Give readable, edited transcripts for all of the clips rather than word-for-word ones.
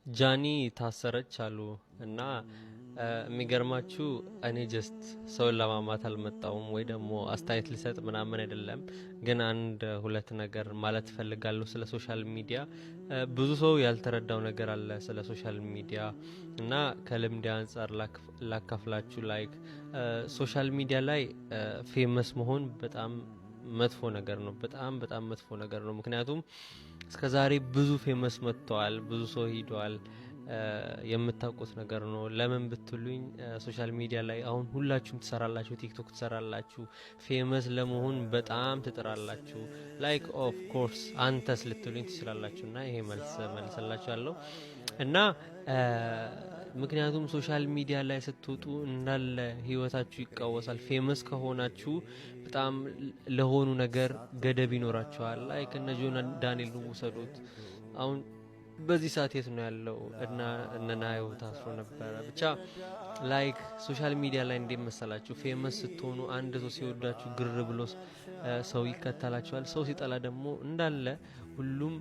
ጃኒ ታሰረች አሉ እና የሚገርማችሁ እኔ ጀስት ሰውን ለማማት አልመጣውም ወይ ደግሞ አስተያየት ልሰጥ ምናምን አይደለም። ግን አንድ ሁለት ነገር ማለት ፈልጋለሁ ስለ ሶሻል ሚዲያ። ብዙ ሰው ያልተረዳው ነገር አለ ስለ ሶሻል ሚዲያ እና ከልምድ አንጻር ላካፍላችሁ። ላይክ ሶሻል ሚዲያ ላይ ፌመስ መሆን በጣም መጥፎ ነገር ነው። በጣም በጣም መጥፎ ነገር ነው። ምክንያቱም እስከዛሬ ብዙ ፌመስ መጥተዋል፣ ብዙ ሰው ሂዷል። የምታውቁት ነገር ነው። ለምን ብትሉኝ ሶሻል ሚዲያ ላይ አሁን ሁላችሁም ትሰራላችሁ፣ ቲክቶክ ትሰራላችሁ፣ ፌመስ ለመሆን በጣም ትጥራላችሁ። ላይክ ኦፍ ኮርስ አንተስ ልትሉኝ ትችላላችሁ እና ይሄ መልስላችኋለሁ እና ምክንያቱም ሶሻል ሚዲያ ላይ ስትወጡ እንዳለ ህይወታችሁ ይቃወሳል። ፌመስ ከሆናችሁ በጣም ለሆኑ ነገር ገደብ ይኖራቸዋል። ላይክ እነ ጆን ዳንኤል ውሰዱት። አሁን በዚህ ሰዓት የት ነው ያለው? እና እነናየው ታስሮ ነበረ። ብቻ ላይክ ሶሻል ሚዲያ ላይ እንደመሰላችሁ ፌመስ ስትሆኑ አንድ ሰው ሲወዳችሁ ግር ብሎ ሰው ይከተላችኋል። ሰው ሲጠላ ደግሞ እንዳለ ሁሉም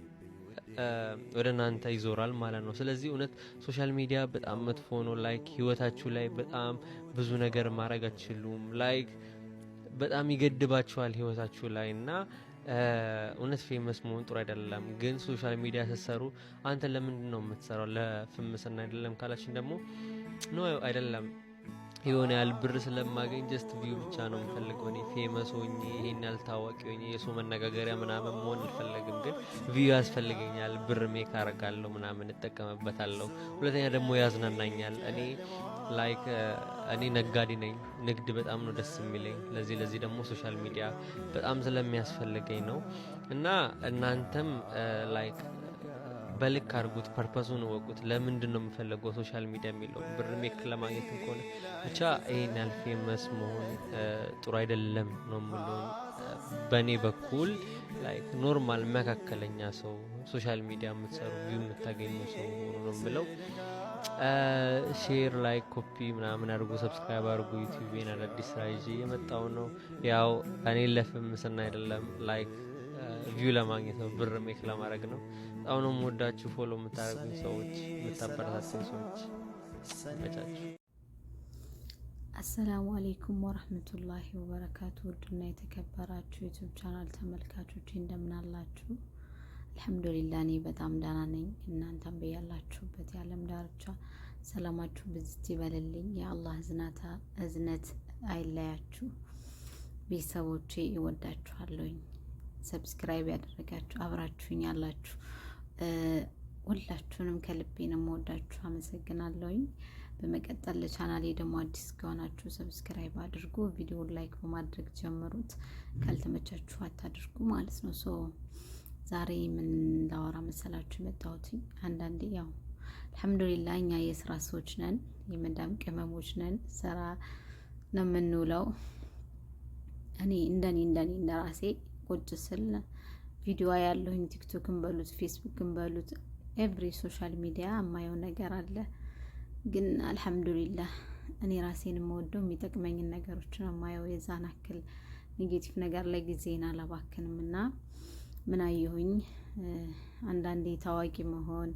ወደ እናንተ ይዞራል ማለት ነው። ስለዚህ እውነት ሶሻል ሚዲያ በጣም መጥፎ ነው። ላይክ ህይወታችሁ ላይ በጣም ብዙ ነገር ማድረግ አትችሉም። ላይክ በጣም ይገድባችኋል ህይወታችሁ ላይ እና እውነት ፌመስ መሆን ጥሩ አይደለም። ግን ሶሻል ሚዲያ ስትሰሩ አንተ ለምንድን ነው የምትሰራው? ለፍምስና አይደለም ካላችን ደግሞ ኖ አይደለም የሆነ ያህል ብር ስለማገኝ ጀስት ቪው ብቻ ነው የምፈልገው። እኔ ፌመስ ሆኜ ይሄን ያህል ታዋቂ ሆኜ የሰው መነጋገሪያ ምናምን መሆን አልፈልግም። ግን ቪው ያስፈልገኛል፣ ብር ሜክ አረጋለሁ ምናምን እጠቀምበታለሁ። ሁለተኛ ደግሞ ያዝናናኛል። እኔ ላይክ እኔ ነጋዴ ነኝ። ንግድ በጣም ነው ደስ የሚለኝ። ለዚህ ደግሞ ሶሻል ሚዲያ በጣም ስለሚያስፈልገኝ ነው እና እናንተም ላይክ በልክ አድርጉት፣ ፐርፐሱን ወቁት። ለምንድን ነው የምፈልገው ሶሻል ሚዲያ የሚለው ብር ሜክ ለማግኘት ከሆነ ብቻ ይሄን ያህል ፌመስ መሆን ጥሩ አይደለም ነው የምለው። በእኔ በኩል ላይክ ኖርማል መካከለኛ ሰው ሶሻል ሚዲያ የምትሰሩ ቪው የምታገኙ ሰው ሆኖ ነው የምለው። ሼር ላይክ ኮፒ ምናምን አድርጉ፣ ሰብስክራይብ አድርጉ። ዩቲዩብን አዳዲስ ስራ ይዤ የመጣው ነው። ያው እኔ ለፍምስና አይደለም ላይክ ቪው ለማግኘት ነው፣ ብር ሜክ ለማድረግ ነው። አሁን ወዳችሁ ፎሎ የምታደርጉኝ ሰዎች፣ የምታበረታቱኝ ሰዎች መቻችሁ። አሰላሙ አለይኩም ወራህመቱላሂ ወበረካቱ። ውድና የተከበራችሁ ዩቲዩብ ቻናል ተመልካቾች እንደምን አላችሁ? አልሐምዱሊላህ እኔ በጣም ደህና ነኝ። እናንተም በያላችሁበት የዓለም ዳርቻ ሰላማችሁ ብዝት ይበልልኝ። የአላህ እዝነት አይለያችሁ። ቤተሰቦቼ ይወዳችኋለሁኝ። ሰብስክራይብ ያደረጋችሁ አብራችሁኝ ያላችሁ ሁላችሁንም ከልቤ ነው የምወዳችሁ፣ አመሰግናለሁኝ። በመቀጠል ለቻናሌ ደግሞ አዲስ ከሆናችሁ ሰብስክራይብ አድርጉ፣ ቪዲዮውን ላይክ በማድረግ ጀምሩት። ካልተመቻችሁ አታድርጉ ማለት ነው። ሶ ዛሬ ምን ላወራ መሰላችሁ የመጣሁት? አንዳንዴ ያው አልሐምዱሊላህ እኛ የስራ ሰዎች ነን፣ የመዳም ቅመሞች ነን፣ ስራ ነው የምንውለው። እኔ እንደራሴ ቁጭ ስል ቪዲዮ ያለሁኝ ቲክቶክን በሉት ፌስቡክን በሉት ኤቭሪ ሶሻል ሚዲያ የማየው ነገር አለ። ግን አልሐምዱሊላህ እኔ ራሴን የምወደው የሚጠቅመኝን ነገሮችን የማየው። የዛን አክል ኔጌቲቭ ነገር ላይ ጊዜን አላባክንም እና ምን አየሁኝ፣ አንዳንዴ ታዋቂ መሆን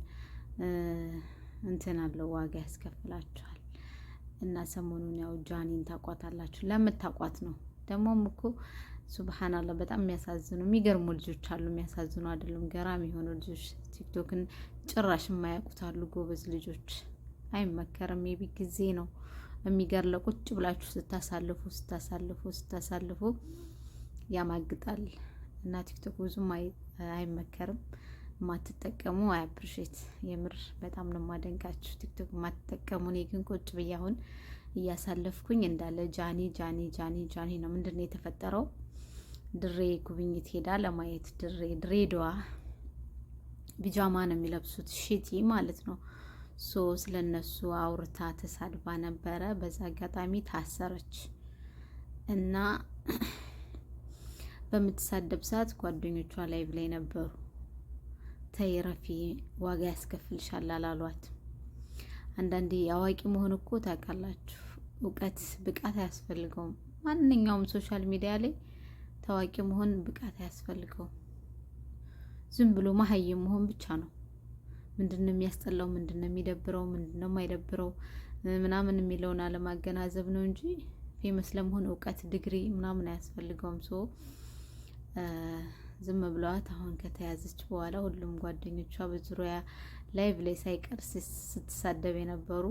እንትን አለው፣ ዋጋ ያስከፍላችኋል። እና ሰሞኑን ያው ጃኒን ታቋታላችሁ፣ ለምታቋት ነው ደግሞም እኮ ሱብሃንአላህ በጣም የሚያሳዝኑ የሚገርሙ ልጆች አሉ። የሚያሳዝኑ አይደሉም፣ ገራሚ የሆኑ ልጆች ቲክቶክን ጭራሽ የማያውቁት አሉ። ጎበዝ ልጆች። አይመከርም። የቢ ጊዜ ነው የሚገርለው። ቁጭ ብላችሁ ስታሳልፉ ያማግጣል እና ቲክቶክ ብዙም አይመከርም። ማትጠቀሙ አፕሪሼት የምር በጣም ነው ማደንቃችሁ ቲክቶክ ማትጠቀሙ። እኔ ግን ቁጭ ብዬ አሁን እያሳለፍኩኝ እንዳለ ጃኒ ነው። ምንድነው የተፈጠረው? ድሬ ጉብኝት ሄዳ ለማየት ድሬዳዋ ቢጃማ ነው የሚለብሱት፣ ሽቲ ማለት ነው። ሶ ስለነሱ አውርታ ተሳድባ ነበረ። በዛ አጋጣሚ ታሰረች እና በምትሳደብ ሰዓት ጓደኞቿ ላይቭ ላይ ነበሩ። ተይ ረፊ ዋጋ ያስከፍልሻል አላሏት። አንዳንዴ አዋቂ መሆን እኮ ታውቃላችሁ፣ እውቀት ብቃት አያስፈልገውም። ማንኛውም ሶሻል ሚዲያ ላይ ታዋቂ መሆን ብቃት አያስፈልገውም። ዝም ብሎ መሀይም መሆን ብቻ ነው። ምንድነው የሚያስጠላው፣ ምንድነው የሚደብረው፣ ምንድነው የማይደብረው ምናምን የሚለውን አለማገናዘብ ነው እንጂ ፌመስ ለመሆን እውቀት ዲግሪ ምናምን አያስፈልገውም። ሶ ዝም ብለዋት አሁን ከተያዘች በኋላ ሁሉም ጓደኞቿ በዙሪያ ላይቭ ላይ ሳይቀር ስትሳደብ የነበሩ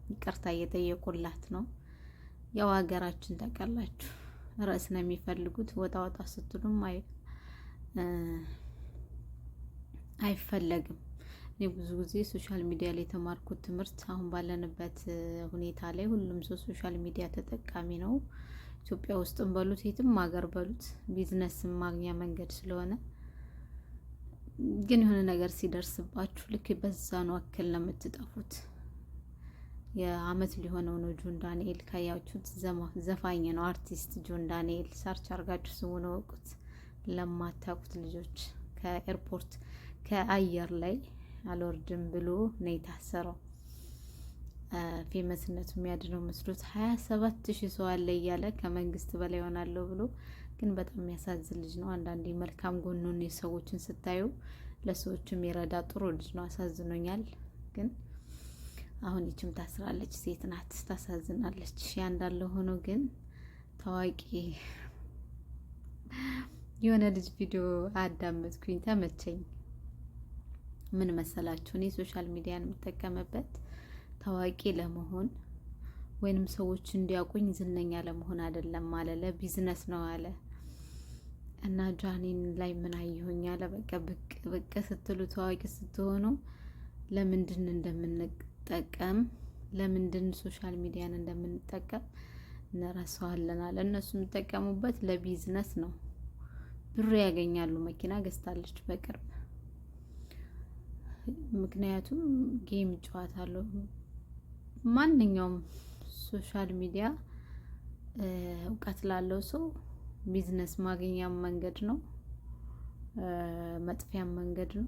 ይቅርታ እየጠየቁላት ነው። ያው ሀገራችን ታውቃላችሁ ርዕስ ነው የሚፈልጉት። ወጣ ወጣ ስትሉም አይፈለግም። እኔ ብዙ ጊዜ ሶሻል ሚዲያ ላይ የተማርኩት ትምህርት አሁን ባለንበት ሁኔታ ላይ ሁሉም ሰው ሶሻል ሚዲያ ተጠቃሚ ነው። ኢትዮጵያ ውስጥም በሉት የትም ሀገር በሉት ቢዝነስ ማግኛ መንገድ ስለሆነ፣ ግን የሆነ ነገር ሲደርስባችሁ ልክ በዛኑ አክል ነው የምትጠፉት። የአመት ሊሆነው ነው ጆን ዳንኤል ካያችሁት፣ ዘፋኝ ነው አርቲስት ጆን ዳንኤል። ሰርች አርጋችሁ ስሙን ወቁት ለማታውቁት ልጆች። ከኤርፖርት ከአየር ላይ አልወርድም ብሎ ነው የታሰረው። ፌመስነቱ የሚያድነው መስሎት 27,000 ሰው አለ እያለ ከመንግስት በላይ ሆናለሁ ብሎ፣ ግን በጣም የሚያሳዝን ልጅ ነው። አንዳንዴ መልካም ጎኑን የሰዎችን ስታዩ ለሰዎች የሚረዳ ጥሩ ልጅ ነው። አሳዝኖኛል። ግን አሁን ይችም ታስራለች፣ ሴት ናት፣ ታሳዝናለች። ያ እንዳለ ሆኖ ግን ታዋቂ የሆነ ልጅ ቪዲዮ አዳመጥኩኝ፣ ተመቸኝ። ምን መሰላችሁ? እኔ ሶሻል ሚዲያን የምጠቀምበት ታዋቂ ለመሆን ወይንም ሰዎች እንዲያውቁኝ ዝነኛ ለመሆን አይደለም አለ፣ ለቢዝነስ ነው አለ። እና ጃኒን ላይ ምን አየሁኝ አለ፣ በቃ ብቅ ስትሉ ታዋቂ ስትሆኑ ለምንድን እንደምንጠቀም ለምንድን ሶሻል ሚዲያን እንደምንጠቀም እንረሳዋለን አለ። እነሱ የሚጠቀሙበት ለቢዝነስ ነው፣ ብር ያገኛሉ። መኪና ገዝታለች በቅርብ። ምክንያቱም ጌም ጨዋታለሁ። ማንኛውም ሶሻል ሚዲያ እውቀት ላለው ሰው ቢዝነስ ማግኛም መንገድ ነው፣ መጥፊያም መንገድ ነው።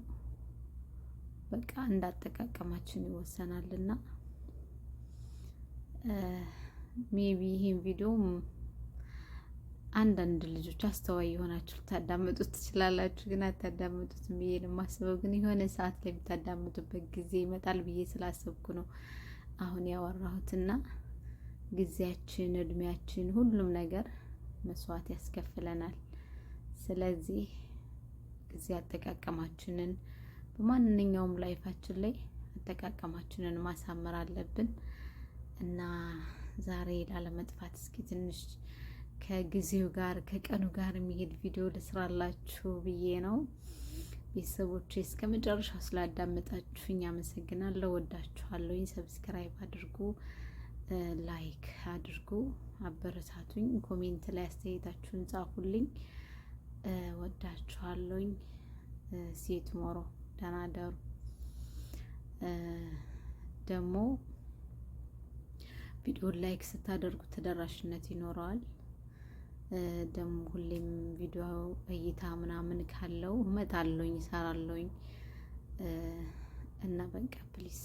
በቃ እንዳጠቃቀማችን ይወሰናልና ሜቢ ይሄን ቪዲዮ አንዳንድ ልጆች አስተዋይ የሆናችሁ ልታዳምጡት ትችላላችሁ፣ ግን አታዳምጡትም ብዬ ነው የማስበው። ግን የሆነ ሰዓት ላይ የምታዳምጡበት ጊዜ ይመጣል ብዬ ስላሰብኩ ነው አሁን ያወራሁትና፣ ጊዜያችን፣ እድሜያችን፣ ሁሉም ነገር መስዋዕት ያስከፍለናል። ስለዚህ ጊዜ አጠቃቀማችንን በማንኛውም ላይፋችን ላይ አጠቃቀማችንን ማሳመር አለብን እና ዛሬ ላለመጥፋት እስኪ ትንሽ ከጊዜው ጋር ከቀኑ ጋር የሚሄድ ቪዲዮ ልስራላችሁ ብዬ ነው። ቤተሰቦቼ እስከ መጨረሻው ስላዳመጣችሁኝ አመሰግናለሁ። ወዳችኋለሁኝ። ሰብስክራይብ አድርጉ፣ ላይክ አድርጉ፣ አበረታቱኝ። ኮሜንት ላይ አስተያየታችሁን ጻፉልኝ። ወዳችኋለሁኝ። ሴት ሞሮ ደህና ደሩ። ደግሞ ቪዲዮ ላይክ ስታደርጉ ተደራሽነት ይኖረዋል። ደግሞ ሁሌም ቪዲዮ እይታ ምናምን ካለው እመጣለሁኝ፣ እሰራለሁኝ እና በቃ ፕሊስ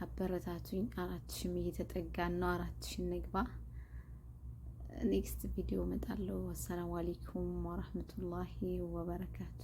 አበረታቱኝ። 4,000 እየተጠጋን ነው። 4,000 ንግባ። ኔክስት ቪዲዮ እመጣለሁ። አሰላሙ አለይኩም ወራህመቱላሂ ወበረካቱ።